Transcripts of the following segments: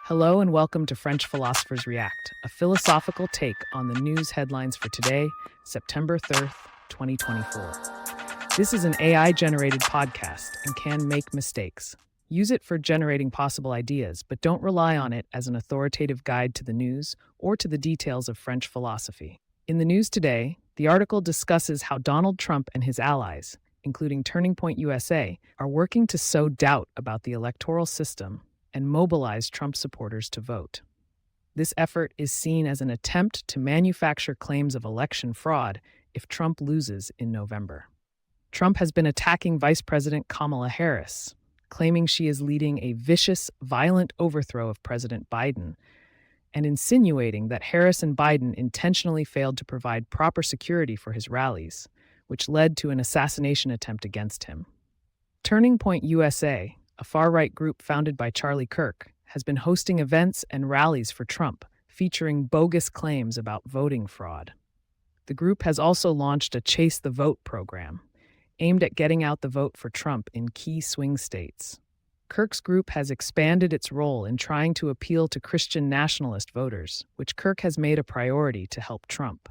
Hello and welcome to French Philosophers React, a philosophical take on the news headlines for today, September 3rd, 2024. This is an AI-generated podcast and can make mistakes. Use it for generating possible ideas, but don't rely on it as an authoritative guide to the news or to the details of French philosophy. In the news today, the article discusses how Donald Trump and his allies, including Turning Point USA, are working to sow doubt about the electoral system and mobilize Trump supporters to vote. This effort is seen as an attempt to manufacture claims of election fraud if Trump loses in November. Trump has been attacking Vice President Kamala Harris, claiming she is leading a vicious, violent overthrow of President Biden, and insinuating that Harris and Biden intentionally failed to provide proper security for his rallies, which led to an assassination attempt against him. Turning Point USA, a far-right group founded by Charlie Kirk, has been hosting events and rallies for Trump, featuring bogus claims about voting fraud. The group has also launched a Chase the Vote program, aimed at getting out the vote for Trump in key swing states. Kirk's group has expanded its role in trying to appeal to Christian nationalist voters, which Kirk has made a priority to help Trump.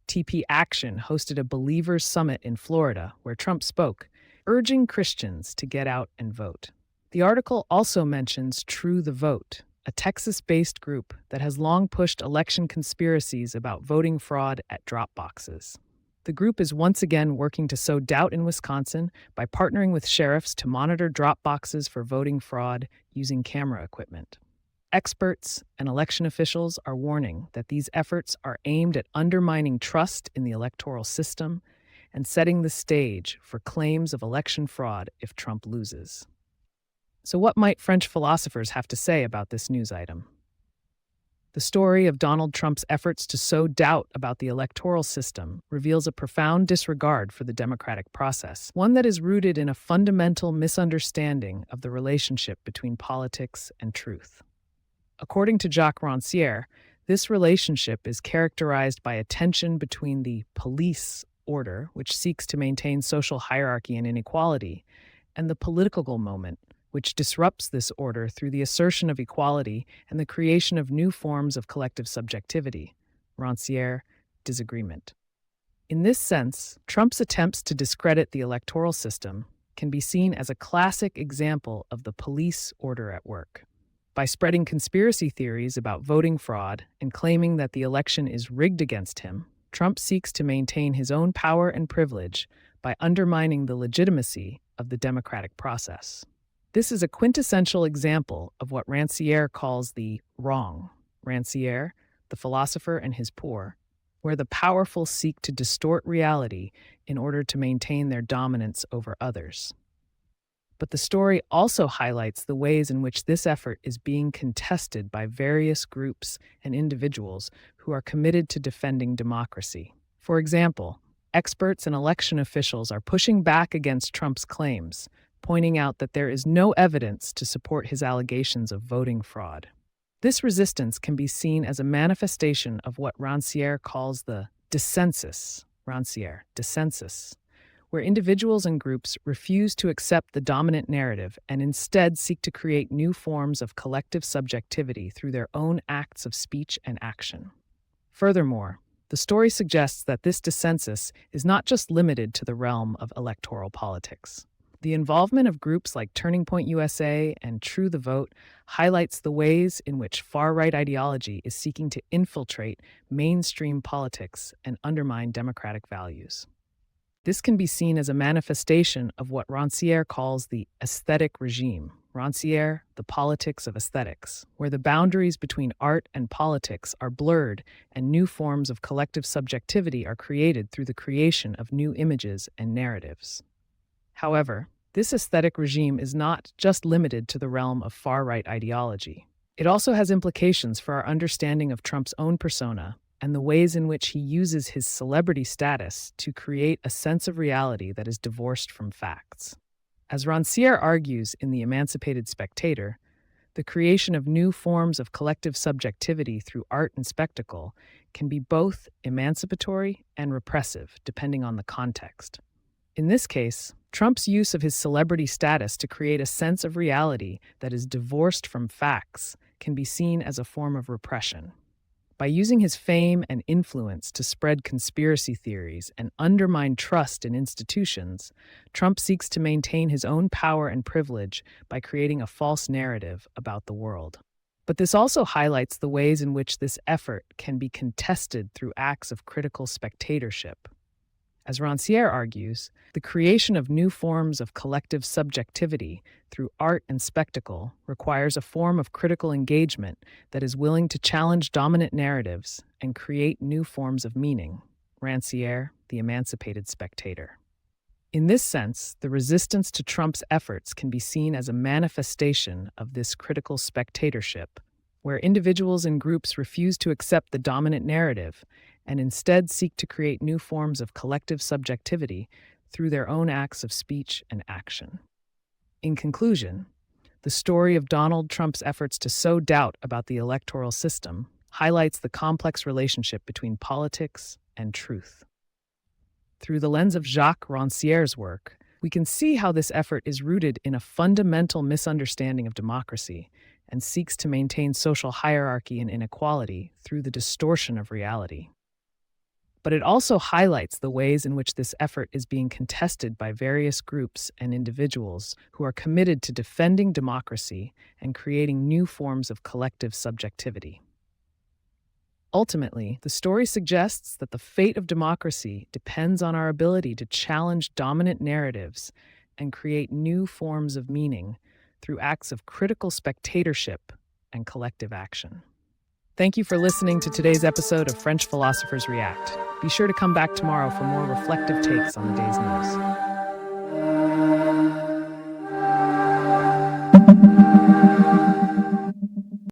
TP Action hosted a Believers Summit in Florida, where Trump spoke, urging Christians to get out and vote. The article also mentions True the Vote, a Texas-based group that has long pushed election conspiracies about voting fraud at drop boxes. The group is once again working to sow doubt in Wisconsin by partnering with sheriffs to monitor drop boxes for voting fraud using camera equipment. Experts and election officials are warning that these efforts are aimed at undermining trust in the electoral system and setting the stage for claims of election fraud if Trump loses. So what might French philosophers have to say about this news item? The story of Donald Trump's efforts to sow doubt about the electoral system reveals a profound disregard for the democratic process, one that is rooted in a fundamental misunderstanding of the relationship between politics and truth. According to Jacques Rancière, this relationship is characterized by a tension between the police order, which seeks to maintain social hierarchy and inequality, and the political moment, which disrupts this order through the assertion of equality and the creation of new forms of collective subjectivity, Rancière, disagreement. In this sense, Trump's attempts to discredit the electoral system can be seen as a classic example of the police order at work. By spreading conspiracy theories about voting fraud and claiming that the election is rigged against him, Trump seeks to maintain his own power and privilege by undermining the legitimacy of the democratic process. This is a quintessential example of what Rancière calls the wrong. Rancière, the philosopher and his poor, where the powerful seek to distort reality in order to maintain their dominance over others. But the story also highlights the ways in which this effort is being contested by various groups and individuals who are committed to defending democracy. For example, experts and election officials are pushing back against Trump's claims, pointing out that there is no evidence to support his allegations of voting fraud. This resistance can be seen as a manifestation of what Rancière calls the dissensus, Rancière, dissensus, where individuals and groups refuse to accept the dominant narrative and instead seek to create new forms of collective subjectivity through their own acts of speech and action. Furthermore, the story suggests that this dissensus is not just limited to the realm of electoral politics. The involvement of groups like Turning Point USA and True the Vote highlights the ways in which far-right ideology is seeking to infiltrate mainstream politics and undermine democratic values. This can be seen as a manifestation of what Rancière calls the aesthetic regime, Rancière, the politics of aesthetics, where the boundaries between art and politics are blurred and new forms of collective subjectivity are created through the creation of new images and narratives. However, this aesthetic regime is not just limited to the realm of far-right ideology. It also has implications for our understanding of Trump's own persona and the ways in which he uses his celebrity status to create a sense of reality that is divorced from facts. As Rancière argues in The Emancipated Spectator, the creation of new forms of collective subjectivity through art and spectacle can be both emancipatory and repressive, depending on the context. In this case, Trump's use of his celebrity status to create a sense of reality that is divorced from facts can be seen as a form of repression. By using his fame and influence to spread conspiracy theories and undermine trust in institutions, Trump seeks to maintain his own power and privilege by creating a false narrative about the world. But this also highlights the ways in which this effort can be contested through acts of critical spectatorship. As Rancière argues, the creation of new forms of collective subjectivity through art and spectacle requires a form of critical engagement that is willing to challenge dominant narratives and create new forms of meaning. Rancière, The Emancipated Spectator. In this sense, the resistance to Trump's efforts can be seen as a manifestation of this critical spectatorship, where individuals and groups refuse to accept the dominant narrative and instead seek to create new forms of collective subjectivity through their own acts of speech and action. In conclusion, the story of Donald Trump's efforts to sow doubt about the electoral system highlights the complex relationship between politics and truth. Through the lens of Jacques Rancière's work, we can see how this effort is rooted in a fundamental misunderstanding of democracy and seeks to maintain social hierarchy and inequality through the distortion of reality. But it also highlights the ways in which this effort is being contested by various groups and individuals who are committed to defending democracy and creating new forms of collective subjectivity. Ultimately, the story suggests that the fate of democracy depends on our ability to challenge dominant narratives and create new forms of meaning through acts of critical spectatorship and collective action. Thank you for listening to today's episode of French Philosophers React. Be sure to come back tomorrow for more reflective takes on the day's news.